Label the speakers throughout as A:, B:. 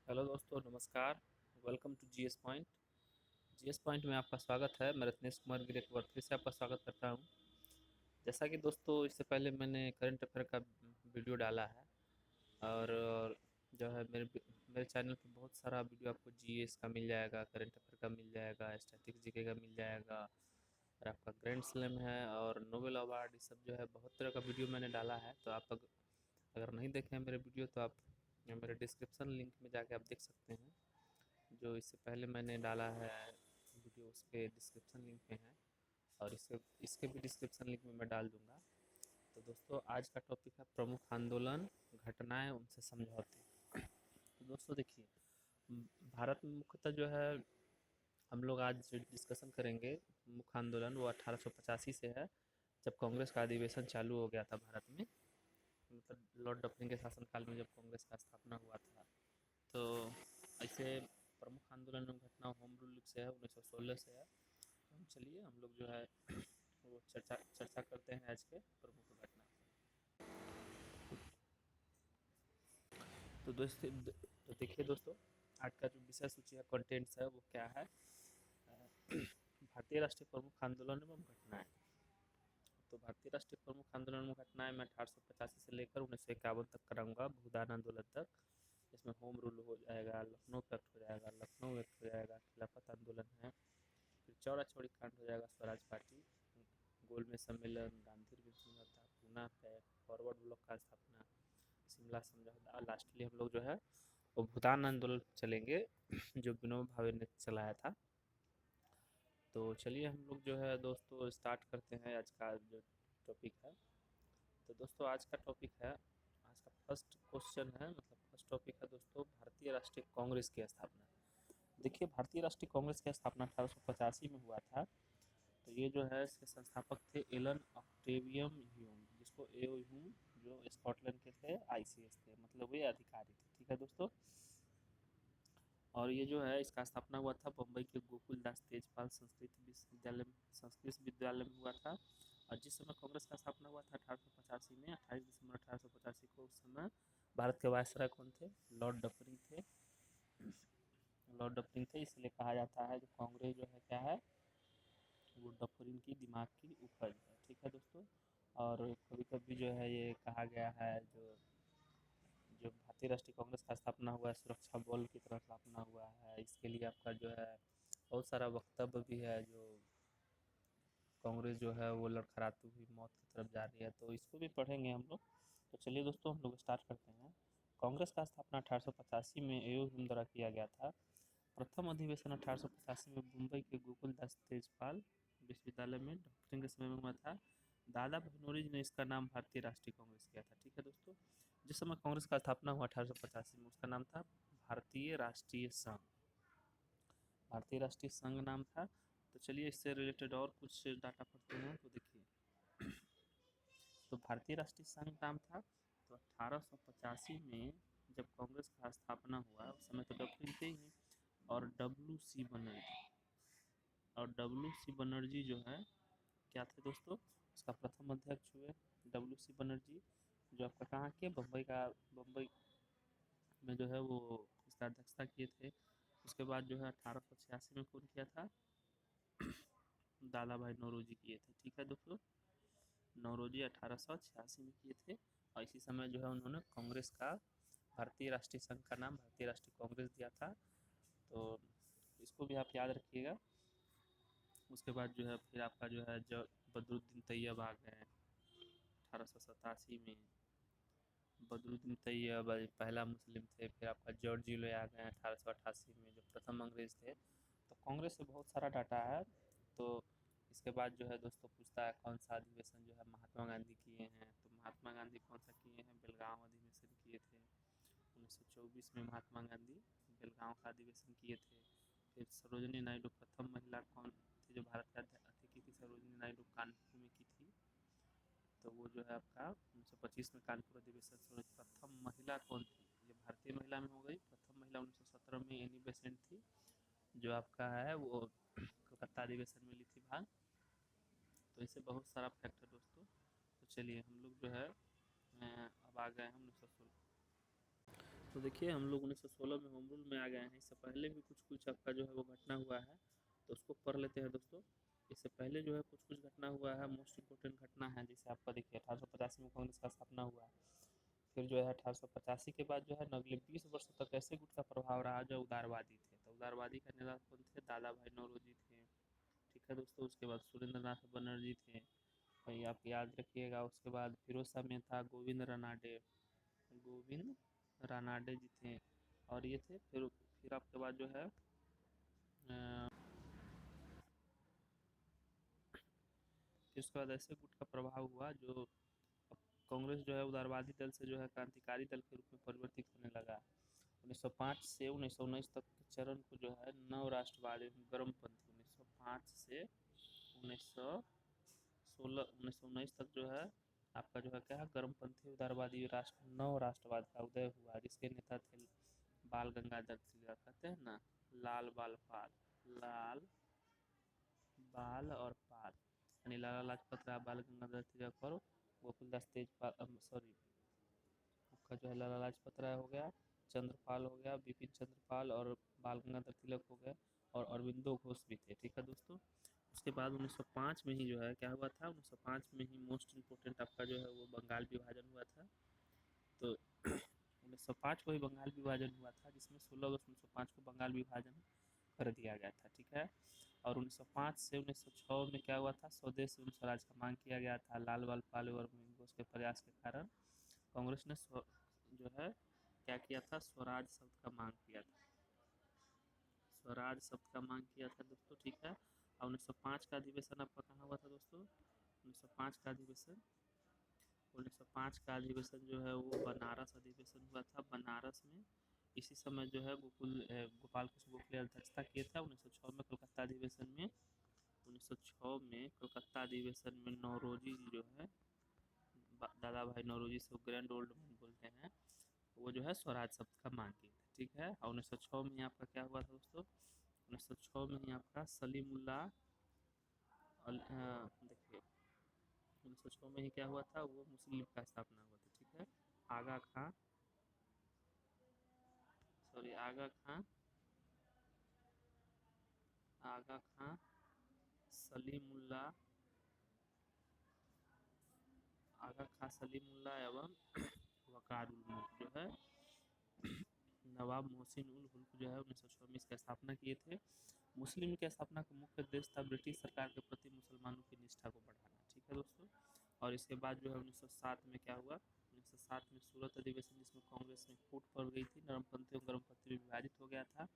A: Hello दोस्तों, नमस्कार। Welcome to GS point. GS point में आपका स्वागत है। मैं रत्नेश कुमार गिर एक बार फिर से आपका स्वागत करता हूं। जैसा कि दोस्तों, इससे पहले मैंने करंट अफेयर का वीडियो डाला है और जो है मेरे चैनल पे बहुत सारा वीडियो आपको जीएस का मिल जाएगा, करंट अफेयर का मिल जाएगा, स्टैटिक जीके का मिल जाएगा और आपका ग्रैंड स्लैम है और नोबेल अवार्ड, ये सब जो है बहुत तरह का वीडियो मैंने डाला है। तो आप अगर नहीं देखे हैं मेरे वीडियो तो आप मेरे डिस्क्रिप्शन लिंक में जाके आप देख सकते हैं। जो इससे पहले मैंने डाला है वीडियो, उसके डिस्क्रिप्शन लिंक में है और इसके इसके भी डिस्क्रिप्शन लिंक में मैं डाल दूंगा। तो दोस्तों, आज का टॉपिक है प्रमुख आंदोलन, घटनाएं, उनसे समझौते। तो दोस्तों देखिए, भारत में मुख्यतः जो है हम लोग आज जो डिस्कशन करेंगे मुख्य आंदोलन, वो 1885 से है, जब कांग्रेस का अधिवेशन चालू हो गया था भारत में। मतलब लॉर्ड डफरिन के शासनकाल में जब कांग्रेस का स्थापना हुआ था। तो ऐसे प्रमुख आंदोलन एवं घटना होम रूल से है, 1916 से है। तो हम चलिए हम लोग जो है वो चर्चा चर्चा करते हैं आज के प्रमुख घटना। तो दोस्तों, तो देखिए दोस्तों, आज का जो विषय सूची है, कंटेंट्स है, वो क्या है? भारतीय राष्ट्रीय प्रमुख आंदोलन एवं घटनाएं। तो भारतीय राष्ट्रीय प्रमुख आंदोलन एवं घटनाएं मैं 1885 से लेकर 1951 तक कराऊंगा, भूदान आंदोलन तक। इसमें होम रूल हो जाएगा, लखनऊ एक्ट हो जाएगा, लखनऊ एक्ट हो जाएगा, खिलाफत आंदोलन है, फिर चौड़ा चौड़ी कांड हो जाएगा, स्वराज पार्टी, गोल में सम्मेलन, गांधी रिविल समझौता, पूना पैक्ट, फॉरवर्ड ब्लॉक का स्थापना, शिमला समझौता। लास्टली हम लोग जो है वो भूटान आंदोलन चलेंगे जो विनोबा भावे ने चलाया था। तो चलिए हम लोग जो है दोस्तों स्टार्ट करते हैं आज का जो टॉपिक है। तो दोस्तों, आज का टॉपिक है, आज का फर्स्ट क्वेश्चन है, मतलब फर्स्ट टॉपिक है दोस्तों, भारतीय राष्ट्रीय कांग्रेस की स्थापना। देखिए, भारतीय राष्ट्रीय कांग्रेस की स्थापना 1885 में हुआ था। तो ये जो है इसके संस्थापक थे एलन ऑक्टेवियम ह्यूम, जिसको एओ ह्यूम, जो स्कॉटलैंड के थे, आईसीएस थे, मतलब वे अधिकारी थे। ठीक है दोस्तों। और ये जो है इसका स्थापना हुआ था बम्बई के गोकुल दास तेजपाल संस्कृत विद्यालय में हुआ था। और जिस समय कांग्रेस का स्थापना हुआ था 1885 में, 28 दिसंबर 1885 को, उस समय भारत के वायसराय कौन थे? लॉर्ड डफरिन थे। लॉर्ड डफरिन थे, इसलिए कहा जाता है जो कांग्रेस जो है क्या है, वो डफरिन की दिमाग की उपज है। ठीक है दोस्तों। और कभी कभी जो है ये कहा गया है, जो जो भारतीय राष्ट्रीय कांग्रेस का स्थापना हुआ है, सुरक्षा बल की तरह स्थापना हुआ है। इसके लिए आपका जो है बहुत सारा वक्तव्य भी है, जो कांग्रेस जो है वो लड़खड़ाती हुई मौत की तरफ जा रही है, तो इसको भी पढ़ेंगे हम लोग। तो चलिए दोस्तों हम लोग स्टार्ट करते हैं। कांग्रेस का स्थापना 1885 में एओ ह्यूम द्वारा किया गया था। प्रथम अधिवेशन 1885 में मुंबई के गोकुल दास तेजपाल विश्वविद्यालय में डॉक्टरिंग के समय में हुआ था। दादा भनोरी जी ने इसका नाम भारतीय राष्ट्रीय कांग्रेस किया था। ठीक है दोस्तों। जिस समय कांग्रेस का स्थापना हुआ 1885 में, उसका नाम था भारतीय राष्ट्रीय संघ। भारतीय राष्ट्रीय संघ नाम था। तो चलिए इससे रिलेटेड और कुछ डाटा पढ़ते हैं। तो देखिए, तो भारतीय राष्ट्रीय संघ नाम था। तो 1885 में जब कांग्रेस का स्थापना हुआ, उस समय तो डॉक्टरिन थे ही नहीं। और डब्ल्यू सी बनर्जी, और डब्ल्यू सी बनर्जी जो है क्या थे दोस्तों, उसका प्रथम अध्यक्ष हुए डब्ल्यू सी बनर्जी, जो आपका कहाँ के, बम्बई का, बम्बई में जो है वो इसका अध्यक्षता किए थे। उसके बाद जो है 1886 में कौन किया था? दादा भाई नौरोजी किए थे। ठीक है दोस्तों। नौरोजी 1886 में किए थे। और इसी समय जो है उन्होंने कांग्रेस का, भारतीय राष्ट्रीय संघ का नाम भारतीय राष्ट्रीय कांग्रेस दिया था। तो इसको भी आप याद रखिएगा। उसके बाद जो है फिर आपका जो है जो बदरुद्दीन तैयब आ गए 1887 में। बदरुद्दीन तैयब पहला मुस्लिम थे। फिर आपका जॉर्जियो आ गए 1888 में, जो प्रथम अंग्रेज थे। तो कांग्रेस से बहुत सारा डाटा है। तो इसके बाद जो है दोस्तों पूछता है कौन सा अधिवेशन जो है महात्मा गांधी किए हैं। तो महात्मा गांधी कौन सा किए हैं? बेलगांव अधिवेशन किए थे 1924 में। महात्मा गांधी बेलगांव का अधिवेशन किए थे। फिर सरोजनी नायडू प्रथम महिला कौन थी जो भारत का अध्यक्ष की थी? सरोजनी नायडू कानपुर में की थी। तो वो जो है आपका 1925 में कानपुर अधिवेशन से प्रथम महिला कौन थी? ये भारतीय महिला में हो गई। प्रथम महिला 1917 में एनी बेसेंट थी, जो आपका है वो कलकत्ता अधिवेशन में ली थी भाग। तो इससे बहुत सारा फैक्ट है दोस्तों। तो चलिए हम लोग जो है अब आ गए हैं 1916। तो देखिए हम लोग 1916 में होम रूल में आ गए हैं। इससे पहले भी कुछ कुछ आपका जो है वो घटना हुआ है, तो उसको पढ़ लेते हैं दोस्तों। इससे पहले जो है कुछ कुछ घटना हुआ है, मोस्ट इम्पोर्टेंट घटना है। जैसे आपका देखिए 1885 में कांग्रेस का स्थापना हुआ। फिर जो है 1885 के बाद जो है अगले 20 वर्षों तक ऐसे गुट का प्रभाव रहा जो उदारवादी थे। तो उदारवादी का नेता कौन थे? दादा भाई नौरोजी थे। ठीक है दोस्तों। उसके बाद सुरेंद्र नाथ बनर्जी थे, वही आप याद रखिएगा। उसके बाद फिरोज शाह में था गोविंद रानाडे, गोविंद रानाडे जी थे। और ये थे फिर आपके बाद जो है फिर उसके बाद ऐसे गुट का प्रभाव हुआ जो कांग्रेस जो है उदारवादी दल से जो है क्रांतिकारी दल के रूप में परिवर्तित होने लगा। 1905 से 1919 तक के चरण को जो है नव राष्ट्रवादी गर्मपंथी, 1905 से 1916 1919 तक जो है आपका जो है क्या है गर्मपंथी उदारवादी राष्ट्र नव राष्ट्रवाद का उदय हुआ, जिसके नेता थे बाल गंगाधर तिलक, कहते हैं ना लाल बाल पाल, लाल बाल और पाल, यानी लाला लाजपत राय, बाल गंगाधर तिलक और गोकुलदास तेजपाल, सॉरी आपका जो है लाला लाजपत राय हो गया, चंद्रपाल हो गया, बिपिन चंद्रपाल और बाल गंगाधर तिलक हो गए, और अरविंदो घोष भी थे। ठीक है दोस्तों। उसके बाद 1905 में ही जो है क्या हुआ था, 1905 में ही मोस्ट इम्पोर्टेंट आपका जो है वो बंगाल विभाजन हुआ था। तो 1905 को ही बंगाल विभाजन हुआ था, जिसमें 16 अगस्त 1905 को बंगाल विभाजन कर दिया गया था। ठीक है। और 1905 से 1906 में क्या हुआ था, स्वदेश एवं स्वराज का मांग किया गया था। लाल बाल पाल और घोष के प्रयास के कारण कांग्रेस ने जो है क्या किया था, स्वराज शब्द का मांग किया था, स्वराज शब्द का मांग किया था दोस्तों। ठीक है। और 1905 का अधिवेशन आपका कहाँ हुआ था दोस्तों? 1905 का अधिवेशन 1905 का अधिवेशन जो है वो बनारस अधिवेशन हुआ था, बनारस में। इसी समय जो है गोपाल कृष्ण गोखले अध्यक्षता किए थे। 1906 में कोलकाता अधिवेशन में 1906 में कोलकाता अधिवेशन में नौरोजी जो है दादा भाई नौरोजी से ग्रैंड ओल्ड मैन बोलते हैं, वो जो है स्वराज शब्द का मांग किए थे। ठीक है। और 1906 में आपका क्या हुआ था दोस्तों? 1906 में ही आपका सलीमुल्लाह देखिए 1906 में ही क्या हुआ था, वो मुस्लिम लीग का स्थापना हुआ था। ठीक है। आगा खां आगा खां सलीमुल्लाह आगा खां सलीमुल्लाह एवं वकारुल मुल्क जो है नवाब मोहसिन उल हुल्क जो है 1906 में इसकी स्थापना किए थे। मुस्लिम लीग की स्थापना का मुख्य उद्देश्य था ब्रिटिश सरकार के प्रति मुसलमानों की निष्ठा को बढ़ाना। ठीक है दोस्तों। और इसके बाद जो है 1907 में क्या हुआ, 1907 में सूरत अधिवेशन, जिसमें कांग्रेस में फूट पड़ गई थी, नरमपंथी और गर्मपंथी में विभाजित हो गया था,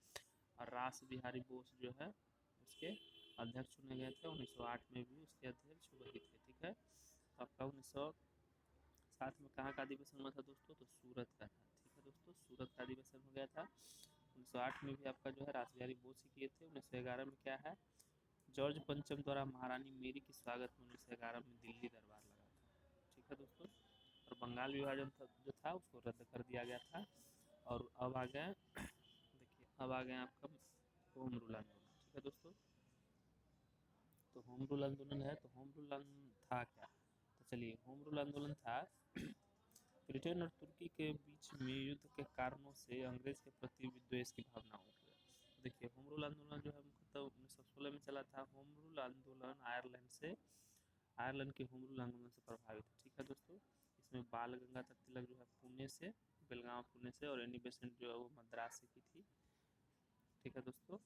A: और रास बिहारी बोस जो है उसके अध्यक्ष चुने गए थे। 1908 में भी उसके अध्यक्ष वही थे। ठीक है। तो आपका 1907 में कहाँ का अधिवेशन हुआ था दोस्तों? तो सूरत का था। ठीक है दोस्तों, सूरत का अधिवेशन हो गया था। 1908 में भी आपका जो है रास बिहारी बोस ही किए थे। 1911 में क्या है, जॉर्ज पंचम द्वारा महारानी मेरी के स्वागत में 1911 में दिल्ली दरबार लगा था। ठीक है दोस्तों। और बंगाल विभाजन जो था उसको रद्द कर दिया गया था। और अब आ गए देखिए अब आ गए आपका होम रूल आंदोलन। ठीक है दोस्तों। तो होम रूल आंदोलन है, तो होम रूल था क्या? तो चलिए, होम रूल आंदोलन था ब्रिटेन और तुर्की के बीच में युद्ध के कारणों से अंग्रेज के प्रति विद्वेष की भावना उठ गई। देखिए होम रूल आंदोलन जो है मुख्यतः 1916 में चला था। होम रूल आंदोलन आयरलैंड के होम रूल आंदोलन से प्रभावित है। ठीक है दोस्तों। इसमें बाल गंगाधर तिलक जो है पुणे से, बेलगांव पुणे से, और एनी बेसेंट जो है वो मद्रास से की थी। ठीक है दोस्तों।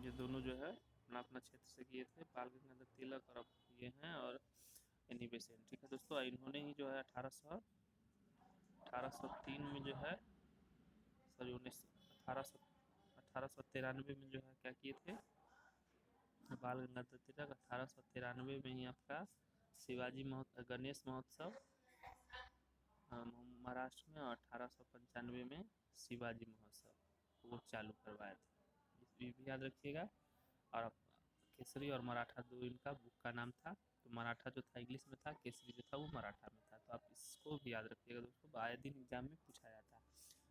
A: ये दोनों जो है अपना अपना क्षेत्र से किए थे, बाल गंगाधर तिलक और अब ये हैं, और एनी बेसेंट। ठीक है दोस्तों। इन्होंने ही जो है 1803 में जो है सॉरी 1893 में जो है क्या किए थे, बाल गंगाधर तिलक। 1893 में ही आपका गणेश महोत्सव महाराष्ट्र में, और 1895 में शिवाजी महोत्सव वो चालू करवाए थे। ये भी याद रखिएगा। और केसरी और मराठा दो इनका बुक का नाम था। तो मराठा जो था इंग्लिश में था, केसरी जो था वो मराठा में था। तो आप इसको भी याद रखिएगा दोस्तों, आए दिन एग्जाम में पूछा जाता है।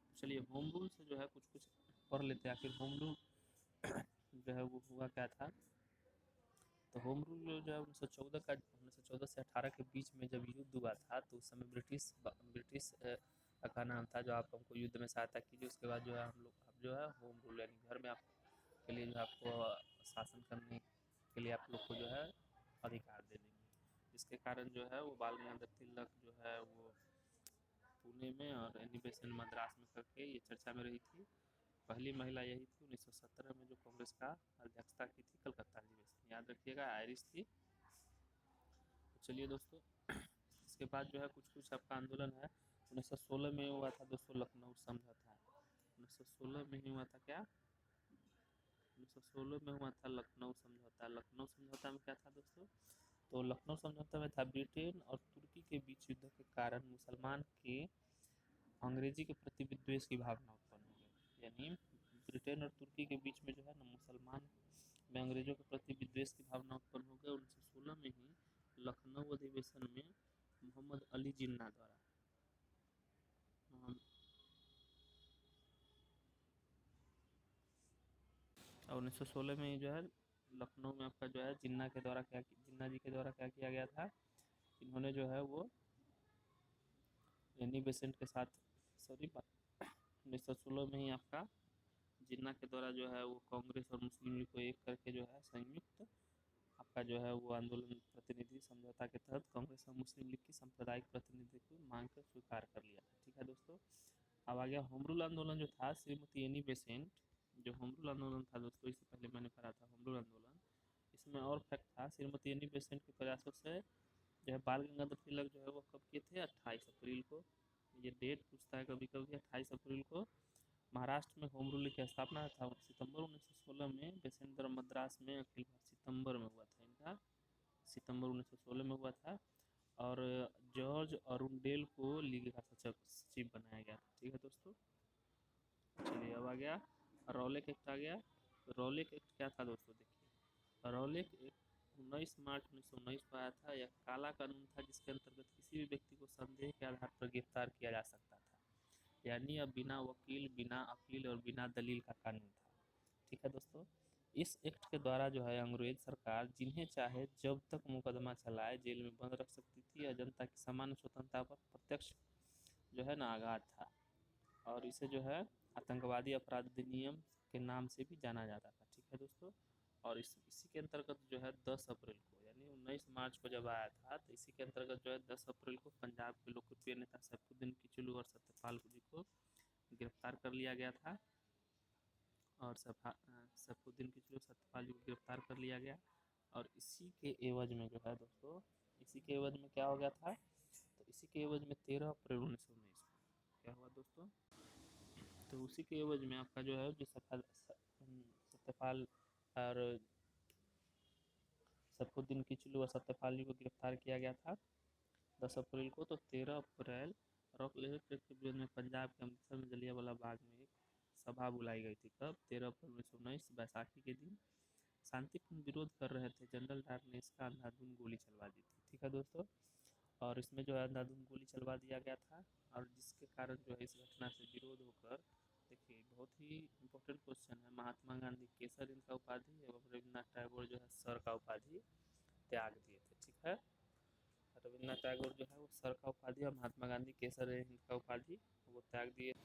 A: तो चलिए होम रूल से जो है कुछ कुछ पढ़ लेते हैं, आखिर होम रूल जो है वो हुआ क्या था। तो होम रूल जो है 1914 से 18 के बीच में जब युद्ध हुआ था, तो उस समय ब्रिटिश का नाम था, जो आप हमको युद्ध में सहायता कीजिए, उसके बाद जो है हम लोग आप जो है होम रूल यानी घर में आपके लिए जो है आपको शासन करने के लिए आप लोग को जो है अधिकार दे देंगे। जिसके कारण जो है वो बाल गंगाधर तिलक जो है वो पुणे में और एनी बेसेंट मद्रास में करके ये चर्चा में रही थी। पहली महिला यही थी 1917 में जो कांग्रेस का अध्यक्षता की थी कलकत्ता अधिवेशन, याद रखिएगा आयरिश थी। तो चलिए दोस्तों, इसके बाद जो है कुछ कुछ आपका आंदोलन है 1916 में हुआ था दोस्तों, लखनऊ समझौता। 1916 में ही हुआ था क्या, 1916 में हुआ था लखनऊ समझौता। लखनऊ समझौता में क्या था दोस्तों, तो लखनऊ समझौता में था ब्रिटेन और तुर्की के बीच युद्ध के कारण मुसलमान के अंग्रेजी के प्रति विद्वेष की भावना उत्पन्न हो गई। यानी ब्रिटेन और तुर्की के बीच में जो है ना मुसलमान में अंग्रेजों के प्रति विद्वेष की भावना उत्पन्न हो गई। 1916 में ही लखनऊ अधिवेशन में मोहम्मद अली जिन्ना द्वारा और 1916 में जो है लखनऊ में आपका जो है जिन्ना के द्वारा जिन्ना जी के द्वारा क्या किया गया था, इन्होंने जो है वो एनी बेसेंट के साथ, सॉरी 1916 में ही आपका जिन्ना के द्वारा जो है वो कांग्रेस और मुस्लिम लीग को एक करके जो है संयुक्त आपका जो है वो आंदोलन प्रतिनिधि समझौता के तहत कांग्रेस और मुस्लिम लीग की सांप्रदायिक प्रतिनिधि को मांग कर स्वीकार कर लिया था। ठीक है दोस्तों, अब आ गया होम रूल आंदोलन जो था, श्रीमती एनी बेसेंट जो होम रूल आंदोलन था दोस्तों, इससे पहले मैंने पढ़ा था होम रूल आंदोलन। इसमें और फैक्ट था, श्रीमती एनी बेसेंट के प्रयासों से जो है बाल गंगाधर तिलक जो है वो कब किए थे, 28 अप्रैल को। ये डेट पूछता है कभी कभी, 28 अप्रैल को महाराष्ट्र में होम रूल की स्थापना था। सितंबर 1916 में बेसेंद्र मद्रास में अखिल भारत सितंबर में हुआ था इनका, सितंबर 1916 में हुआ था। और जॉर्ज अरुंडेल को लीग का सचिव बनाया गया था। ठीक है दोस्तों, चलिए अब आ गया रॉलेक एक्ट आ गया। रॉलेक एक्ट क्या था दोस्तों, देखिए रॉलेक एक्ट 19 मार्च 1919 को आया था। यह काला कानून था जिसके अंतर्गत किसी भी व्यक्ति को संदेह के आधार पर गिरफ्तार किया जा सकता था। यानी अब बिना वकील, बिना अपील और बिना दलील का कानून था। ठीक है दोस्तों, इस एक्ट के द्वारा जो है अंग्रेज सरकार जिन्हें चाहे जब तक मुकदमा चलाए जेल में बंद रख सकती थी या जनता की सामान्य स्वतंत्रता पर प्रत्यक्ष जो है ना आघात था। और इसे जो है आतंकवादी अपराध अधिनियम के नाम से भी जाना जाता था। ठीक है दोस्तों, और इसी के अंतर्गत जो है 10 अप्रैल को, यानी 19 मार्च को जब आया था, तो इसी के अंतर्गत जो है 10 अप्रैल को पंजाब के लोकप्रिय नेता सैफुद्दीन किचलू और सत्यपाल जी को गिरफ्तार कर लिया गया था। और सैफुद्दीन किचलू सत्यपाल जी को गिरफ्तार कर लिया गया। और इसी के एवज में जो है दोस्तों, इसी के एवज में क्या हो गया था, तो इसी के एवज में 13 अप्रैल 1919 को क्या हुआ दोस्तों, तो उसी के एवज में आपका जो है जो सत्यपाल और सैफुद्दीन किचलू और सत्यपाल जी को गिरफ्तार किया गया था 10 अप्रैल को। तो 13 अप्रैल रॉक के विरोध में पंजाब के अमृतसर में जलियांवाला बाग में एक सभा बुलाई गई थी। कब, 13 अप्रैल 1919 बैसाखी के दिन शांतिपूर्ण विरोध कर रहे थे। जनरल डायर ने इसका अंधाधुंध गोली चलवा दी थी। ठीक है दोस्तों, और इसमें जो है अंधाधुंध गोली चलवा दिया गया था, और जिसके कारण जो है इस घटना से विरोध होकर, देखिए बहुत ही इम्पोर्टेंट क्वेश्चन है, महात्मा गांधी केसर इनका उपाधि एवं रविन्द्रनाथ टैगोर जो है सर का उपाधि त्याग दिए थे। ठीक है, रविन्द्रनाथ टैगोर जो है वो सर का उपाधि और महात्मा गांधी केसर हिंद का उपाधि वो त्याग दिए।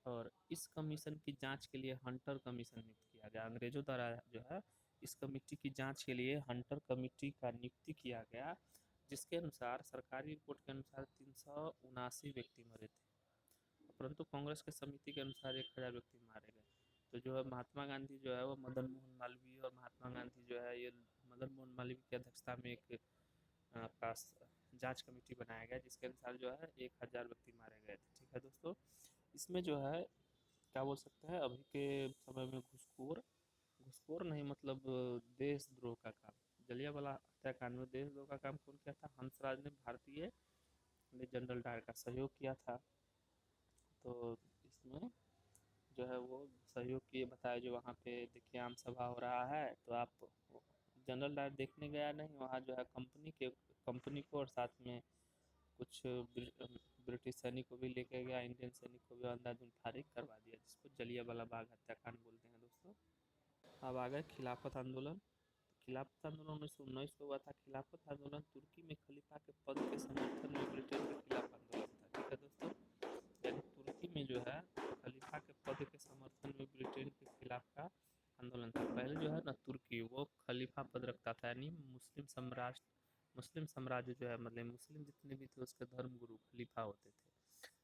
A: और इस कमीशन की जांच के लिए हंटर कमीशन नियुक्त किया गया अंग्रेजों द्वारा जो है। इस कमेटी की जांच के लिए हंटर कमेटी का नियुक्ति किया गया, जिसके अनुसार सरकारी रिपोर्ट के अनुसार 379 व्यक्ति मरे थे, परंतु कांग्रेस के समिति के अनुसार 1000 व्यक्ति मारे गए। तो जो है महात्मा गांधी जो है वो मदन मोहन मालवीय और महात्मा गांधी जो है ये मदन मोहन मालवीय की अध्यक्षता में एक आपका जांच कमेटी बनाया गया, जिसके अनुसार जो है 1000 व्यक्ति मारे गए थे। ठीक है दोस्तों, इसमें जो है क्या बोल सकते हैं, अभी के समय में घुसखोर घुसखोर नहीं मतलब देशद्रोह का काम, जलियांवाला हत्याकांड में देशद्रोह का काम कौन किया था, हंसराज ने भारतीय ने जनरल डायर का सहयोग किया था। तो इसमें जो है वो सहयोग किए, बताया जो वहाँ पे देखिए आम सभा हो रहा है, तो आप जनरल डायर देखने गया नहीं, वहाँ जो है कंपनी को और साथ में कुछ ब्रिटिश सैनिक को भी लेके गया, इंडियन सैनिक को भी अंधाधुंध फारिग करवा दिया, जिसको जलियांवाला बाग हत्याकांड बोलते हैं दोस्तों। अब आ गए खिलाफत आंदोलन। खिलाफत आंदोलन 1919 को हुआ था। खिलाफत आंदोलन तुर्की में खलीफा के पद के समर्थन में ब्रिटेन के खिलाफ आंदोलन था। ठीक है दोस्तों, यानी तुर्की में जो है खलीफा के पद के समर्थन में ब्रिटेन के खिलाफ का आंदोलन था। पहले जो है ना तुर्की वो खलीफा पद रखता था, यानी मुस्लिम साम्राज्य जो है मतलब मुस्लिम जितने भी थे उसके धर्म गुरु खलीफा होते थे।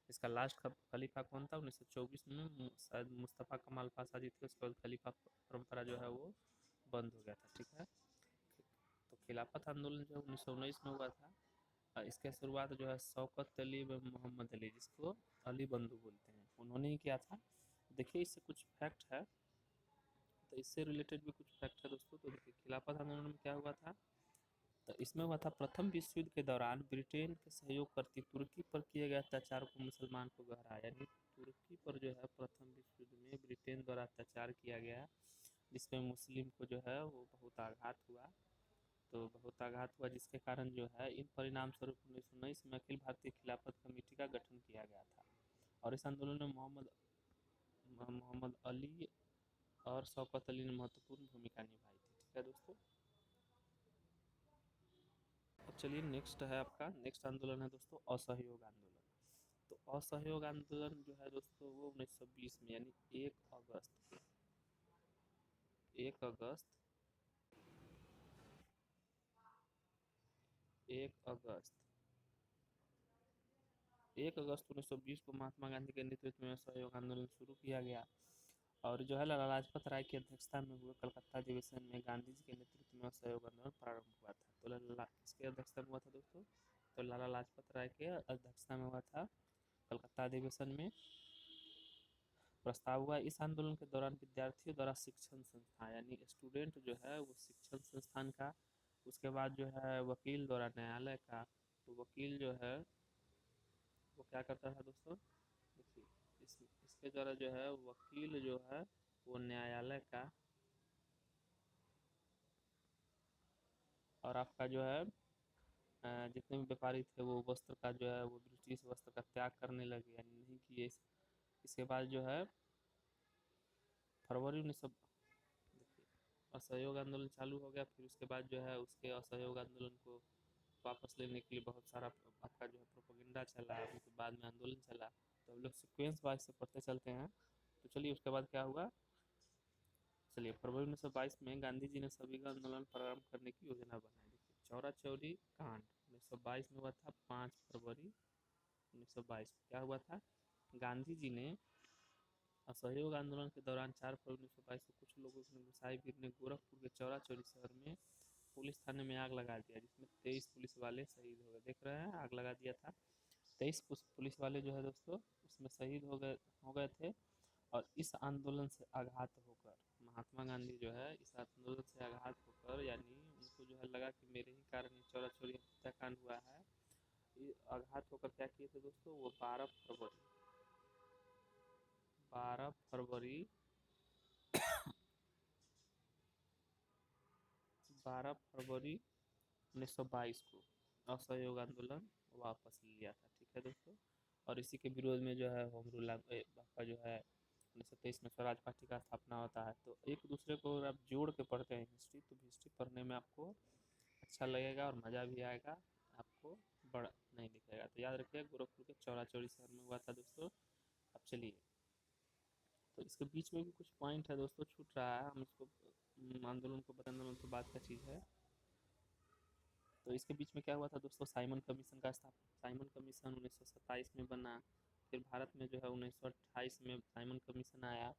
A: इसका लास्ट खलीफा कौन था? 1924 में शायद मुस्तफ़ा कमाल पाशा जी थे। उसके बाद खलीफा परंपरा जो है वो बंद हो गया था। ठीक है, तो खिलाफत आंदोलन जो 1919 में हुआ था। इसके शुरुआत जो है शौकत अली व मोहम्मद अली, जिसको अली बंधु बोलते हैं, उन्होंने ही किया था। देखिए इससे कुछ फैक्ट है, तो इससे रिलेटेड भी कुछ फैक्ट है दोस्तों। तो देखिए खिलाफत आंदोलन में क्या हुआ था, तो इसमें हुआ था प्रथम विश्व युद्ध के दौरान ब्रिटेन के सहयोग करती तुर्की पर किए गए अत्याचार को मुसलमान को गहराया, यानी तुर्की पर जो है प्रथम विश्व युद्ध में ब्रिटेन द्वारा अत्याचार किया गया, जिसमें मुस्लिम को जो है वो बहुत आघात हुआ। तो बहुत आघात हुआ जिसके कारण जो है इन परिणाम स्वरूप 1919 में अखिल भारतीय खिलाफत कमेटी का गठन किया गया था। और इस आंदोलन में मोहम्मद अली और शौकत अली ने महत्वपूर्ण भूमिका निभाई थी। ठीक है दोस्तों, अब चलिए नेक्स्ट है आपका नेक्स्ट आंदोलन है दोस्तों असहयोग आंदोलन। तो असहयोग आंदोलन जो है दोस्तों वो 1920 में, यानी 1 अगस्त 1920 को महात्मा गांधी के नेतृत्व में असहयोग आंदोलन शुरू किया गया। और जो है लाला लाजपत राय की अध्यक्षता में हुए कलकत्ता अधिवेशन में गांधी जी के नेतृत्व में असहयोग आंदोलन प्रारंभ हुआ था। तो किसके अध्यक्षता में हुआ था दोस्तों? तो लाला लाजपत राय के अध्यक्षता में हुआ था कलकत्ता अधिवेशन में। प्रस्ताव हुआ इस आंदोलन के दौरान विद्यार्थियों द्वारा शिक्षण संस्थान, यानी स्टूडेंट जो है वो शिक्षण संस्थान का, उसके बाद जो है वकील द्वारा न्यायालय का। तो वकील जो है वो क्या करता था दोस्तों? देखिए इसके द्वारा जो है वकील जो है वो न्यायालय का, और आपका जो है जितने भी व्यापारी थे वो वस्त्र का जो है वो ब्रिटिश वस्त्र का त्याग करने लगे, यानी नहीं किए। इसके बाद जो है फरवरी 19 देखिए असहयोग आंदोलन चालू हो गया। फिर उसके बाद जो है उसके असहयोग आंदोलन को वापस लेने के लिए बहुत सारा आपका जो है प्रोपेगेंडा चला, उसके बाद में आंदोलन चला। तो हम लोग सिक्वेंस वाइज से पढ़ते चलते हैं। तो चलिए उसके बाद क्या हुआ, चलिए फरवरी 1922 में गांधी जी ने सभी का आंदोलन प्रारंभ करने की योजना बनाई। देखिए चौरा चौरी कांड 1922 में हुआ था। 5 फरवरी 1922 में क्या हुआ था, गांधी जी ने असहयोग आंदोलन के दौरान 4 फरवरी 1922 को कुछ लोगों ने गुसाई गिर ने गोरखपुर के चौरा चौरी शहर में पुलिस थाने में आग लगा दिया, जिसमें 23 पुलिस वाले शहीद हो गए। देख रहे हैं आग लगा दिया था। 23 पुलिस वाले जो है दोस्तों उसमें शहीद हो गए थे। और इस आंदोलन से आघात होकर महात्मा गांधी जो है इस आंदोलन से आघात होकर, यानी उनको जो है लगा कि मेरे ही कारण ये चौरा चौरी हत्याकांड हुआ है, ये आघात होकर क्या किए थे दोस्तों, वो 12 फरवरी 1922 को असहयोग आंदोलन वापस लिया था। ठीक है दोस्तों, और इसी के विरोध में जो है होम रूल आपका जो है 1923 में स्वराज पार्टी का स्थापना होता है। तो एक दूसरे को अगर आप जोड़ के पढ़ते हैं हिस्ट्री, तो हिस्ट्री पढ़ने में आपको अच्छा लगेगा और मज़ा भी आएगा, आपको बड़ा नहीं दिखेगा। तो याद रखिए गोरखपुर के चौरा चौरी शहर में हुआ था दोस्तों। अब चलिए, तो इसके बीच में भी कुछ पॉइंट है दोस्तों छूट रहा है, हम इसको आंदोलन को बता, आंदोलन तो बात का चीज़ है। तो इसके बीच में क्या हुआ था दोस्तों, साइमन कमीशन का स्थापना। साइमन कमीशन 1927 में बना। फिर भारत में जो है 1928 में साइमन कमीशन आया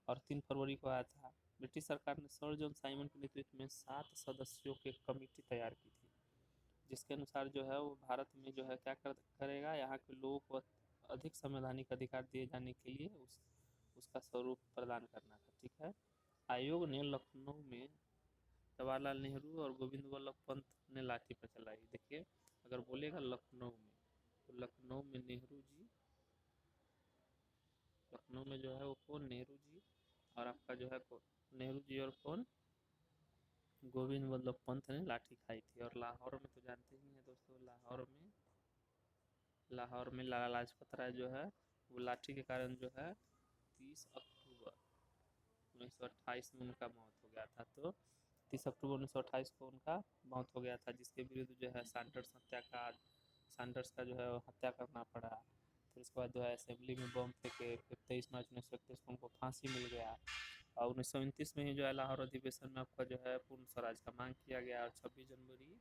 A: और 3 फरवरी को आया था। ब्रिटिश सरकार ने सर जॉन साइमन के नेतृत्व में 7 सदस्यों की कमेटी तैयार की थी, जिसके अनुसार जो है वो भारत में जो है क्या करेगा, यहाँ के लोगों को अधिक संवैधानिक अधिकार दिए जाने के लिए उसका स्वरूप प्रदान करना था। ठीक है, आयोग ने लखनऊ में जवाहरलाल नेहरू और गोविंद वल्लभ पंत ने लाठी पर चलाई। देखिए अगर बोलेगा लखनऊ में, तो लखनऊ में नेहरू जी, लखनऊ में जो है वो कौन, नेहरू जी, और आपका जो है नेहरू जी और कौन, गोविंद वल्लभ पंत ने लाठी खाई थी। और लाहौर में तो जानते ही हैं दोस्तों, लाहौर में लाला लाजपत राय जो है वो लाठी के कारण जो है 30 अक्टूबर 1928 में उनका मौत हो गया था। तो 30 अक्टूबर 1928 को उनका मौत हो गया था, जिसके विरुद्ध जो है सैंडर्स का जो है हत्या करना पड़ा। फिर उसके बाद जो है असेंबली में बम फेंके, फिर 23 मार्च 1931 को उनको फांसी मिल गया, और 1929 में ही जो है लाहौर अधिवेशन में आपका जो है पूर्ण स्वराज का मांग किया गया, और 26 जनवरी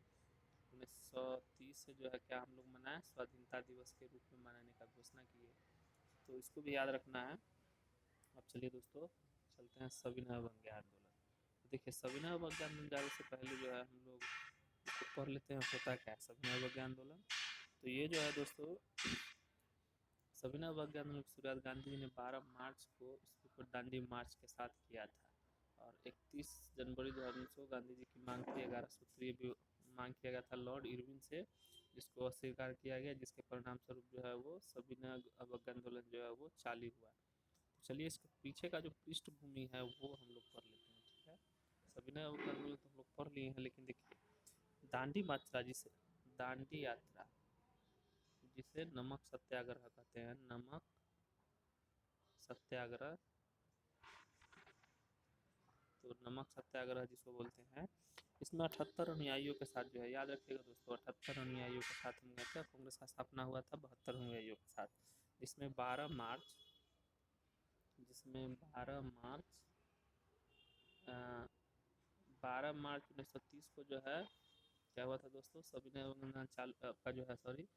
A: 1930 से जो है क्या हम लोग मनाएं, स्वाधीनता दिवस के रूप में मनाने का घोषणा किए। तो इसको भी याद रखना है। अब चलिए दोस्तों चलते हैं सविनय अवज्ञा आंदोलन। तो देखिए सविनय अवज्ञा आंदोलन जाने से पहले जो है हम लोग इसको पढ़ लेते हैं होता क्या है सविनय अवज्ञा आंदोलन। तो ये जो है दोस्तों सविनय अवज्ञा आंदोलन की शुरुआत गांधी जी ने 12 मार्च को इसको दांडी मार्च के साथ किया था, और 31 जनवरी 2019 को गांधी जी की मांग की 11 सूत्रीय मांग किया गया था लॉर्ड इरविन से, जिसको अस्वीकार किया गया, जिसके परिणाम स्वरूप जो है वो सविनय अवज्ञा आंदोलन जो है वो चालू हुआ। तो चलिए इसके पीछे का जो पृष्ठभूमि है वो हम लोग पढ़ लेते हैं, ठीक है। सविनय अवज्ञा आंदोलन तो हम लोग पढ़ लिए हैं, लेकिन देखिए दांडी यात्रा जिसे नमक सत्याग्रह कहते हैं, नमक सत्याग्रह, तो नमक सत्याग्रह जिसको बोलते हैं, इसमें 78 अनुयायियों के साथ जो है याद रखिएगा दोस्तों, 78 अनुयायियों के साथ हम गए थे। कांग्रेस का स्थापना हुआ था 72 अनुयायियों के साथ, जिसमें 12 मार्च 1930 को जो है क्या हुआ था दोस्तों, सविनय अवज्ञा का जो है सॉरी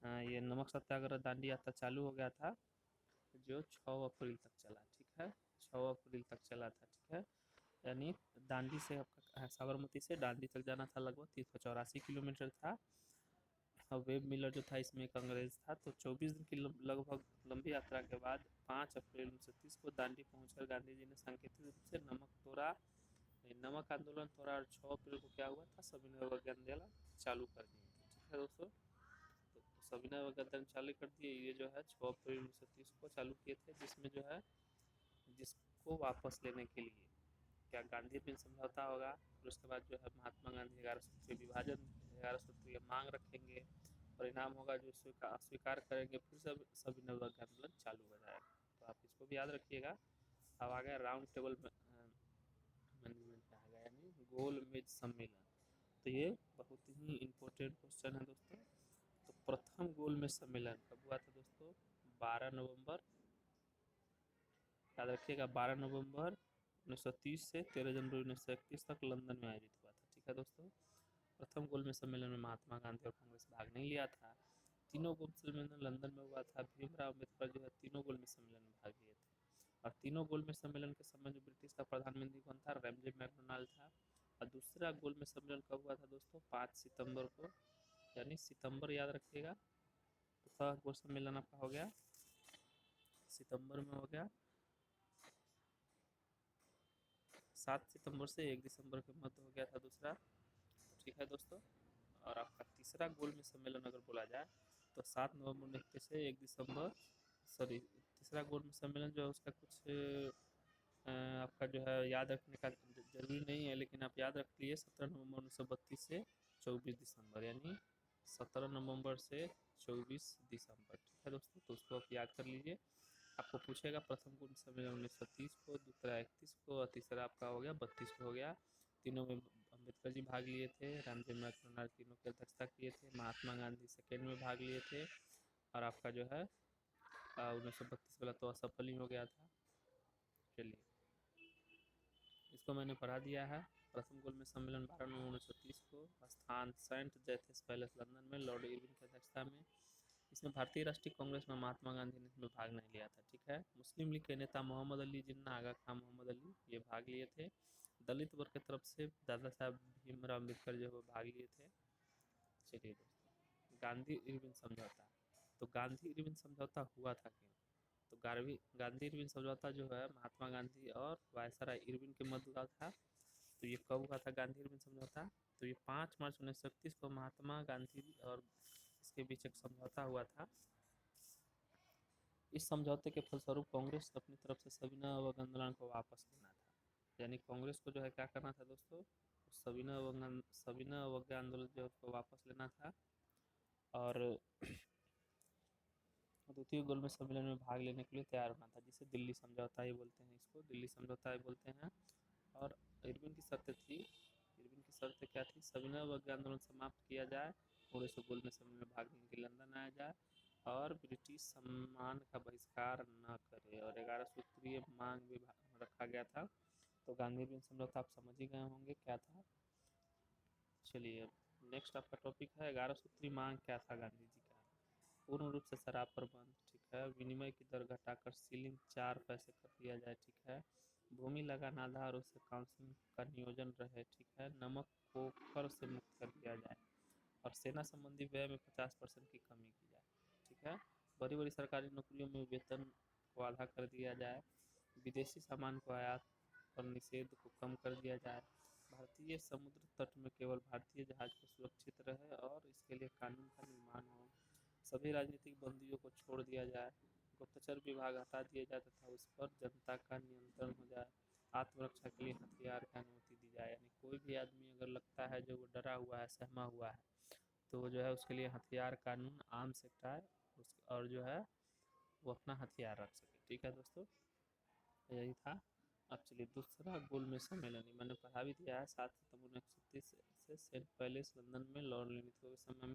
A: ये नमक सत्याग्रह दांडी यात्रा चालू हो गया था, जो 6 अप्रैल तक चला, ठीक है, 6 अप्रैल तक चला था, ठीक है। यानी दांडी से आपका साबरमती से दांडी तक जाना था, लगभग 384 किलोमीटर था। और वेब मिलर जो था इसमें एक अंग्रेज था। तो 24 दिन की लगभग लंबी यात्रा के बाद 5 अप्रैल 1930 को दांडी पहुंचकर गांधी जी ने सांकेतिक रूप से नमक आंदोलन तोड़ा, और 6 अप्रैल को क्या हुआ था, सविनय अवज्ञा आंदोलन चालू कर दिए थे, ठीक है दोस्तों। तो सविनय अवज्ञा आंदोलन चालू कर दिए, ये जो है 6 अप्रैल 1930 को चालू किए थे, जिसमें जो है जिसको वापस लेने के लिए क्या गांधी में समझौता होगा, फिर उसके बाद जो है महात्मा गांधी 11 सूत्रीय विभाजन 11 सूत्रीय मांग रखेंगे, परिणाम होगा जो स्वीकार करेंगे, फिर सब सविनय अवज्ञा आंदोलन चालू हो जाएगा। तो आप इसको भी याद रखिएगा। अब आ गया राउंड टेबल मैनेजमेंट में आ गया, यानी गोल मेज सम्मेलन। तो ये बहुत ही इम्पोर्टेंट क्वेश्चन है दोस्तों। तो प्रथम गोल मेज सम्मेलन कब हुआ था दोस्तों, 12 नवंबर, याद रखिएगा 12 नवंबर 1930 से 13 जनवरी 1931 तक लंदन में आयोजित हुआ था, ठीक है दोस्तों। प्रथम गोल मेज सम्मेलन में महात्मा गांधी और कांग्रेस भाग नहीं लिया था। तीनों गोल सम्मेलन लंदन में हुआ था। भीमराव अम्बेडकर जो है तीनों गोल मेज सम्मेलन में भाग लिए थे, और तीनों गोल मेज सम्मेलन के समय जो ब्रिटिश का प्रधानमंत्री कौन था, रैमजे मैकडोनाल्ड था। और दूसरा गोल मेज सम्मेलन कब हुआ था दोस्तों, 5 सितंबर को, यानी सितंबर याद रखिएगा। दूसरा गोल सम्मेलन आपका हो गया सितंबर में हो गया, 7 सितंबर से 1 दिसंबर के मध्य हो गया था दूसरा, ठीक है दोस्तों। और आपका तीसरा गोल में सम्मेलन अगर बोला जाए तो 7 नवंबर 1931 से 1 दिसंबर, सॉरी तीसरा गोल में सम्मेलन जो है उसका कुछ आपका जो है याद रखने का जरूरी नहीं है, लेकिन आप याद रख लीजिए 17 नवंबर 1932 से 24 दिसंबर, यानी 17 नवंबर से 24 दिसंबर, ठीक है दोस्तों। तो उसको आप याद कर लीजिए। आपको पूछेगा प्रथम गोल सम्मेलन 1930 को, दूसरा 31 को, और तीसरा आपका हो गया 32 को हो गया। तीनों में अम्बेडकर जी भाग लिए थे, रामजी मैकडोनाल्ड तीनों की अध्यक्षता किए थे, महात्मा गांधी सेकेंड में भाग लिए थे, और आपका जो है 1932 वाला तो असफल ही हो गया था। चलिए इसको मैंने पढ़ा दिया है। प्रथम गोल में सम्मेलन 12 नवंबर 1930 को, स्थान सेंट जेथेस पैलेस लंदन में, लॉर्ड इरविन की अध्यक्षता में। इसमें भारतीय राष्ट्रीय कांग्रेस में महात्मा गांधी ने इसमें भाग नहीं लिया था, ठीक है। मुस्लिम लीग के नेता मोहम्मद अली जिन्ना, आगा खां मोहम्मद अली, ये भाग लिए थे। दलित वर्ग की तरफ से दादा साहब भीमराव अम्बेडकर जो है भाग लिए थे। चलिए दोस्तों गांधी इरविन समझौता। तो गांधी इरविन समझौता हुआ था क्यों, तो गांधी इरविन समझौता जो है महात्मा गांधी और वायसराय इरविन के मध्य हुआ था। तो ये कब हुआ था गांधी इरविन समझौता, तो ये 5 मार्च 1931 को महात्मा गांधी और इसके बीच एक समझौता हुआ था। इस समझौते के फलस्वरूप कांग्रेस अपनी तरफ से सविनय अवज्ञा आंदोलन को वापस लेना था, यानी कांग्रेस को जो है क्या करना था दोस्तों, सविनय अवज्ञा आंदोलन जो है उसको वापस लेना था, और द्वितीय गोल में सम्मेलन में भाग लेने के लिए तैयार होना था, जिसे दिल्ली समझौता ही बोलते हैं, इसको दिल्ली समझौता ही बोलते हैं। और इरविन की शर्तें थी, इरविन की शर्तें क्या थी? सविनय अवज्ञा आंदोलन समाप्त किया जाए, कांग्रेस को गोल में सम्मेलन में भाग लेने के लिए लंदन आया जाए, और ब्रिटिश सम्मान का बहिष्कार न करे, और 11 सूत्रीय मांग भी रखा गया था। तो गांधी इरविन समझौता आप समझ ही गए होंगे क्या था। चलिए नेक्स्ट आपका टॉपिक है 11 सूत्री मांग क्या था गांधी जी का? पूर्ण रूप से शराब पर बंद, ठीक है। विनिमय की दर घटाकर सीलिंग 4 पैसे कर दिया जाए, ठीक है। भूमि लगान आधार से काउंसिल का नियोजन रहे, ठीक है। नमक को कर से मुक्त कर दिया जाए, और सेना संबंधी व्यय में 50% की कमी की जाए, ठीक है। बड़ी बड़ी सरकारी नौकरियों में वेतन को आधा कर दिया जाए, विदेशी सामान को आयात पर निषेध को कम कर दिया जाए, भारतीय समुद्र तट में केवल भारतीय जहाज को सुरक्षित रहे और इसके लिए कानून का निर्माण हो, सभी राजनीतिक बंदियों को छोड़ दिया जाए, गुप्तचर विभाग हटा दिया जाए तथा उस पर जनता का नियंत्रण हो जाए, आत्मरक्षा के लिए हथियार की अनुमति दी जाए। यानी कोई भी आदमी अगर लगता है जो वो डरा हुआ है, सहमा हुआ है, तो वो जो है उसके लिए हथियार कानून, आर्म्स एक्ट है, और जो है वो अपना हथियार रख सके, ठीक है दोस्तों। यही था। अब चलिए दूसरा गोलमेज सम्मेलन, मैंने पढ़ा भी दिया है। 7 सितंबर 1936 से सेंट पैलेस लंदन में लॉर्ड लिनिथो के समय में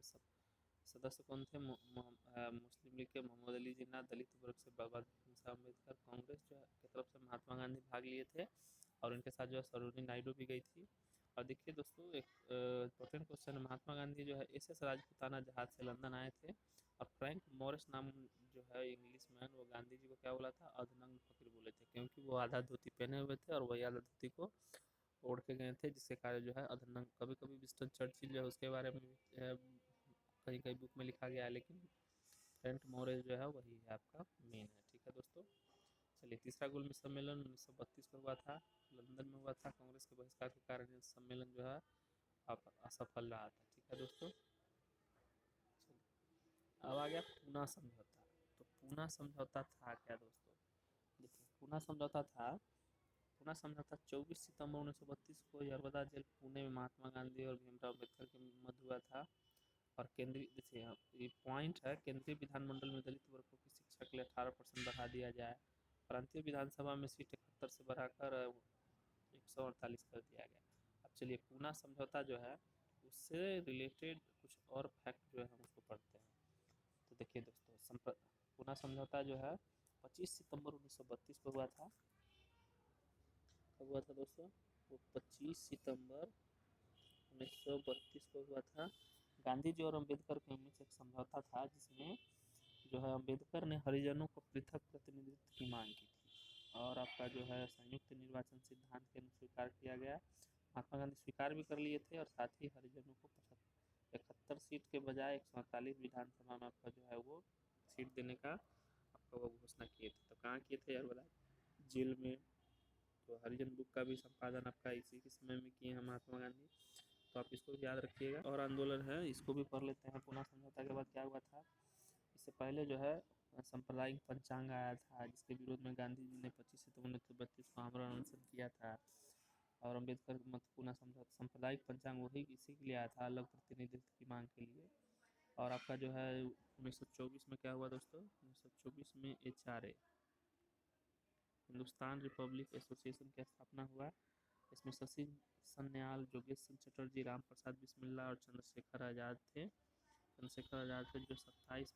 A: सदस्य कौन थे? मुस्लिम लीग के मोहम्मद अली जिन्ना, दलित वर्ग से बाबा साहब अम्बेडकर, कांग्रेस जो है की तरफ से महात्मा गांधी भाग लिए थे, और इनके साथ जो है सरोजिनी नायडू भी गई थी। और देखिए दोस्तों एक इम्पोर्टेंट क्वेश्चन, महात्मा गांधी जो है एस राजपूताना जहाज से लंदन आए थे, और फ्रैंक मॉरिस नाम जो है इंग्लिश मैन, वो गांधी जी को क्या बोला था? अधनंग फकीर बोले थे, क्योंकि वो आधा धोती पहने हुए थे और वही आधा धोती को ओढ़ के गए थे, जिसके कारण जो है अधनंग। कभी कभी विंस्टन चर्चिल जो है उसके बारे में भी कहीं कहीं बुक में लिखा गया है, लेकिन फ्रैंक मॉरिस जो है वही है आपका मेन है, ठीक है दोस्तों। चलिए तीसरा गोलमेज सम्मेलन 1932 को हुआ था, लंदन में हुआ था। कांग्रेस के बहिष्कार के कारण यह सम्मेलन जो है असफल रहा था, ठीक है दोस्तों। अब आ गया पूना समझौता। तो पूना समझौता था क्या दोस्तों? देखिए पूना समझौता था, पूना समझौता 24 सितंबर 1932 को यरवदा जेल पुणे में महात्मा गांधी और भीमराव अम्बेडकर के मध्य हुआ था। और केंद्रीय, देखिए ये पॉइंट है, केंद्रीय विधानमंडल में दलित वर्गों की शिक्षा के लिए 18% बढ़ा दिया जाए, प्रांतीय विधानसभा में सीट 71 से बढ़ाकर 148 कर दिया गया। अब चलिए पूना समझौता जो है उससे रिलेटेड कुछ और फैक्ट जो है हम उसको पढ़ते हैं। तो देखिए दोस्तों पूना समझौता जो है 25 सितंबर 1932 को हुआ था। कब हुआ था दोस्तों? वो 25 सितंबर 1932 को हुआ था। गांधी जी और अम्बेडकर के बीच एक समझौता था, जिसमें जो है अम्बेडकर ने हरिजनों को पृथक प्रतिनिधित्व की मांग की थी, और आपका जो है संयुक्त निर्वाचन सिद्धांत के स्वीकार किया गया। महात्मा गांधी स्वीकार भी कर लिए थे, और साथ ही हरिजनों को 71 सीट के बजाय 148 विधानसभा में आपका जो है वो सीट देने का आपका वो घोषणा किए थे। तो कहाँ किए थे यार बोला? जेल में। तो हरिजन बुक का भी संपादन आपका इसी के समय में किए हैं महात्मा गांधी, तो आप इसको याद रखिएगा। और आंदोलन है इसको भी पढ़ लेते हैं। पूना समझौता के बाद क्या हुआ था? इससे पहले जो है सांप्रदायिक पंचांग आया था, जिसके विरोध में गांधी जी ने 25 सितंबर 1932 को आमरण अनशन किया था। और अम्बेडकर मत पूना समझौता, सांप्रदायिक पंचांग वही इसी के लिए आया था, अलग प्रतिनिधित्व की मांग के लिए। और आपका जो है 1924 में क्या हुआ दोस्तों? 1924 में HRA, हिंदुस्तान रिपब्लिक एसोसिएशन की स्थापना हुआ। इसमें शशि सन्याल, योगेश सिंह चटर्जी, राम प्रसाद बिस्मिल्ला और चंद्रशेखर आज़ाद थे। चंद्रशेखर आज़ाद थे जो 27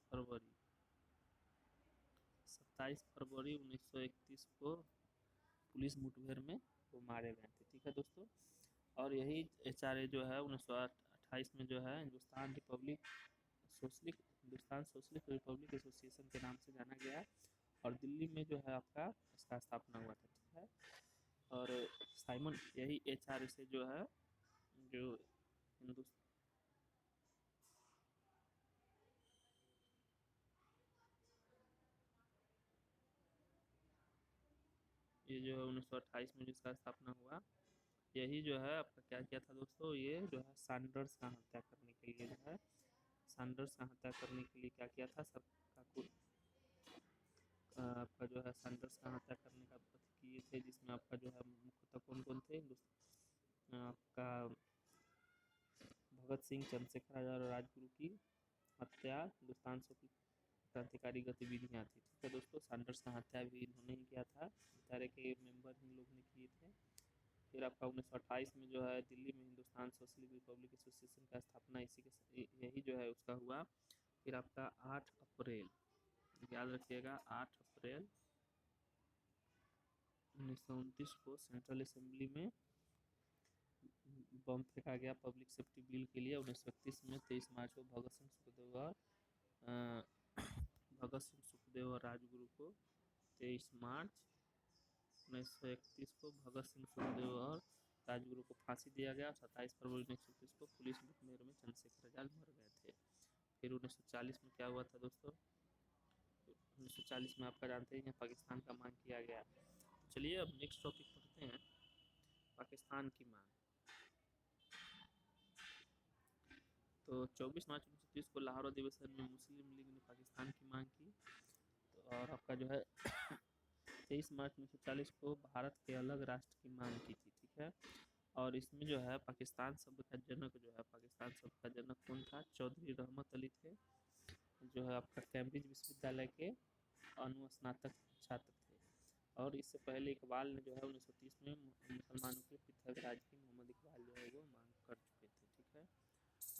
A: फरवरी 1931 को पुलिस मुठभेड़ में वो मारे गए थे, ठीक है दोस्तों। और यही HRA जो है 1928 में जो है हिंदुस्तान सोशलिस्ट रिपब्लिक एसोसिएशन के नाम से जाना गया, और दिल्ली में जो है आपका इसका स्थापना हुआ था, ठीक है। और साइमन यही HRA से जो है जो हिंदुस्तान ये जो है 1928 में जिसका स्थापना हुआ, यही जो है आपका क्या किया था दोस्तों? ये जो है सैंडर्स का हत्या करने के लिए जो है सैंडर्स का हत्या करने के लिए क्या किया था? सबका कुछ आपका जो है सैंडर्स का हत्या करने का किए थे, जिसमें आपका जो है मुख्यतः कौन कौन थे? आपका भगत सिंह, चंद्रशेखर आज़ाद और राजगुरु की हत्या हिंदुस्तान से क्रांतिकारी गतिविधियाँ थी, ठीक है दोस्तों। सैंडर्स का हत्या भी इन्होंने ही किया था, HRA के मेंबर ही लोग ने किए थे। फिर आपका 1928 में जो है दिल्ली में हिंदुस्तान सोशलिस्ट रिपब्लिक एसोसिएशन का स्थापना इसी के यही जो है उसका हुआ। फिर आपका 8 अप्रैल, याद रखिएगा, 8 अप्रैल 1929 को सेंट्रल असेंबली में बम फेंका गया पब्लिक सेफ्टी बिल के लिए। 1931 में 23 मार्च को भगत सिंह सुखदेव और राजगुरु को 23 मार्च 1931 को भगत सिंह सुखदेव और राजगुरु को फांसी दिया गया। 27 फरवरी 1931 को पुलिस मुठभेड़ में चंद्रशेखर आजाद मर गए थे। फिर 1940 में क्या हुआ था दोस्तों? 1940 में आपका जानते हैं पाकिस्तान का मांग किया गया। चलिए अब नेक्स्ट टॉपिक पढ़ते हैं, पाकिस्तान की मांग। तो 24 मार्च 1930 को लाहौर अधिवेशन में मुस्लिम लीग ने पाकिस्तान की मांग की। तो और आपका जो है 23 मार्च 1940 को भारत के अलग राष्ट्र की मांग की थी, ठीक है। और इसमें जो है पाकिस्तान शब्द का जनक जो है, पाकिस्तान शब्द का जनक कौन था? चौधरी रहमत अली थे, जो है आपका कैम्ब्रिज विश्वविद्यालय के अनुस्नातक छात्र थे। और इससे पहले इकबाल ने जो है 1930 में मुसलमानों के पृथ्वीराज की मोहम्मद इकबाल जो है वो मांग कर चुके थे, ठीक है।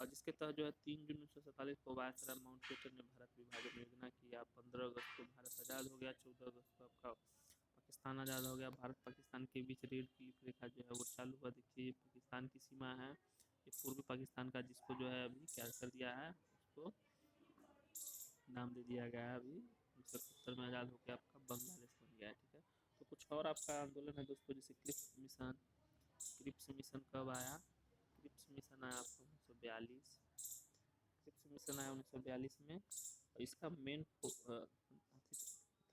A: और जिसके तहत जो है 3 जून 1947 को वायसराय माउंटबेटन ने भारत विभाजन योजना किया। 15 अगस्त को भारत आज़ाद हो गया। 14 अगस्त को आपका पाकिस्तान आज़ाद हो गया। भारत पाकिस्तान के बीच रेड क्लिफ रेखा जो है वो चालू हुआ। देखिए पाकिस्तान की सीमा है, ये पूर्वी पाकिस्तान का, जिसको जो है अभी क्या कर दिया है, उसको नाम दे दिया गया है अभी 1971 में आज़ाद होकर आपका बांग्लादेश बन गया है, ठीक है। तो कुछ और आपका आंदोलन है दोस्तों, जैसे क्रिप्स मिशन। क्रिप्स मिशन कब आया? क्रिप्स मिशन आया आपका 1942। क्रिप्स मिशन आया 1942 में। और इसका मेन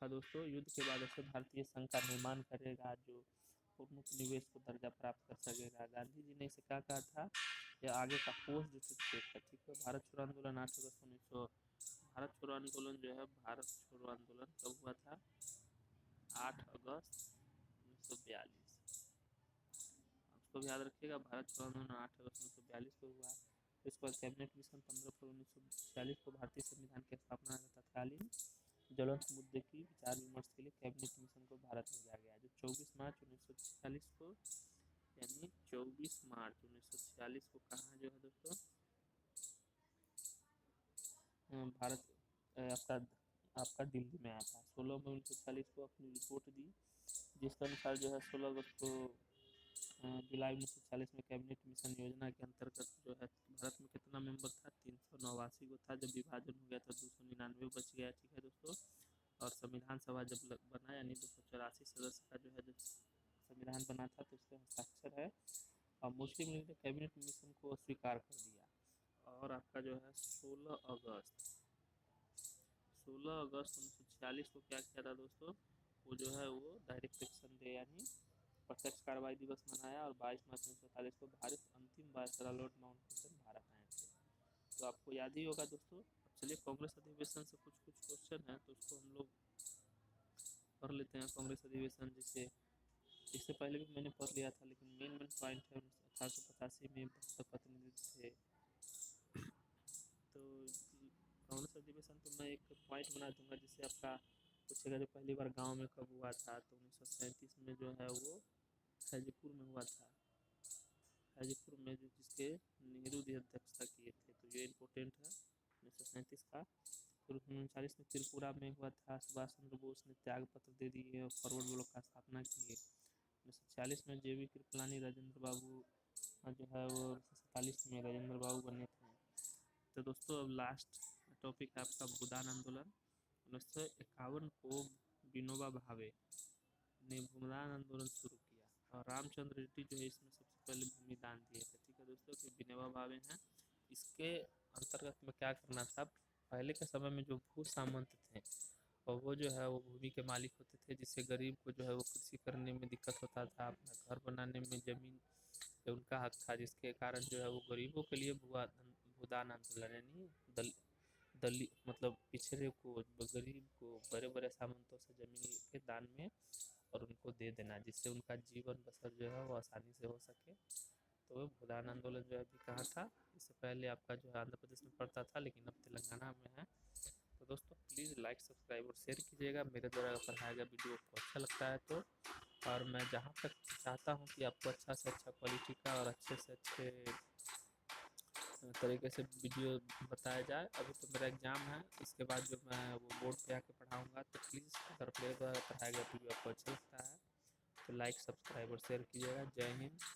A: था दोस्तों, युद्ध के बाद ऐसे भारतीय संघ का निर्माण करेगा जो प्रमुख निवेश को दर्जा प्राप्त कर सकेगा। गांधी जी ने इसे क्या कहा था? यह आगे का पोस्ट जो था, ठीक है। भारत छोड़ो आंदोलन 8 अगस्त 1900, भारत छोड़ो आंदोलन जो है, भारत छोड़ो आंदोलन कब हुआ था? 8 अगस्त 1942। उसको भी याद रखिएगा, भारत छोड़ो आंदोलन 8 अगस्त 1942 को हुआ। इसके बाद कैबिनेट मिशन 15 फरवरी 1946 को भारतीय संविधान की स्थापना तत्कालीन ज्वलंत मुद्दे की विचार विमर्श के लिए कैबिनेट मिशन को भारत भेजा गया। जो 24 मार्च 1946 को, यानी 24 मार्च 1946 को कहाँ जो है दोस्तों, भारत आपका आपका दिल्ली में आया था। 16 मई 1940 को अपनी रिपोर्ट दी, जिसके अनुसार जो है 16 अगस्त को जुलाई 1940 में कैबिनेट मिशन योजना के अंतर्गत जो है भारत में कितना मेंबर था? 389 को था। जब विभाजन हो गया तो 299 बच गया, ठीक है दोस्तों। और संविधान सभा जब बना, यानी 284 सदस्य का जो है जब संविधान बना था तो उसके हस्ताक्षर है। और मुस्लिम लीग ने कैबिनेट मिशन को स्वीकार कर दिया। और आपका जो है 16 अगस्त 1946 को क्या किया था दोस्तों? वो जो है वो डायरेक्ट एक्शन डे यानी प्रत्यक्ष कार्रवाई दिवस मनाया। और 22 मार्च 1947 को भारत अंतिम वायसराय लॉर्ड माउंटबेटन भारत आए थे। तो आपको याद ही होगा दोस्तों। अब चलिए कांग्रेस अधिवेशन से कुछ कुछ क्वेश्चन है तो उसको हम लोग पढ़ लेते हैं। कांग्रेस अधिवेशन, जैसे इससे पहले भी मैंने पढ़ लिया था, लेकिन मेन पॉइंट है 1885 में प्रतिनिधि थे। तो कांग्रेस अधिवेशन तो मैं एक पॉइंट बना दूंगा, जिससे आपका पूछेगा जो पहली बार गांव में कब हुआ था, तो 1937 में जो है वो हाजीपुर में हुआ था। हाजीपुर में जो जिसके नेहरू जी अध्यक्षता किए थे, तो ये इम्पोर्टेंट है 1937 का। फिर 1939 में त्रिपुरा में हुआ था। सुभाष चंद्र बोस ने त्याग पत्र दे दिए और फॉरवर्ड ब्लॉक का स्थापना किए। 1946 में जेवी कृपलानी राजेंद्र बाबू जो है वो 1947 में राजेंद्र बाबू बने थे। तो दोस्तों अब लास्ट टॉपिक है आपका भूदान आंदोलन। 1951 को विनोबा भावे ने भूदान आंदोलन शुरू किया और रामचंद्र रेड्डी जो है इसमें सबसे पहले भूमि दान दिए थे, ठीक है दोस्तों। कि विनोबा भावे हैं। इसके अंतर्गत में क्या करना था, पहले के समय में जो भू सामंत थे और वो जो है वो भूमि के मालिक होते थे, जिससे गरीब को जो है वो कृषि करने में दिक्कत होता था, अपना घर बनाने में ज़मीन उनका हक था, जिसके कारण जो है वो गरीबों के लिए भूदान आंदोलन यानी दलित मतलब पिछड़े को, गरीब को बड़े बड़े सामंतों से ज़मीन के दान में और उनको दे देना, जिससे उनका जीवन बसर जो है वो आसानी से हो सके। तो वो भूदान आंदोलन जो है अभी कहाँ था, इससे पहले आपका जो है आंध्र प्रदेश में पड़ता था, लेकिन अब तेलंगाना में है। तो दोस्तों प्लीज़ लाइक सब्सक्राइब और शेयर कीजिएगा। मेरे द्वारा पढ़ाया गया वीडियो आपको अच्छा लगता है तो और मैं जहाँ तक चाहता हूँ कि आपको अच्छा से अच्छा क्वालिटी का और अच्छे से अच्छे तरीके से वीडियो बताया जाए। अभी तो मेरा एग्ज़ाम है, इसके बाद जो मैं वो बोर्ड पे आके पढ़ाऊँगा, तो प्लीज़ अगर मेरे द्वारा पढ़ाया गया वीडियो आपको अच्छा लगता है तो लाइक, सब्सक्राइब और शेयर कीजिएगा। जय हिंद।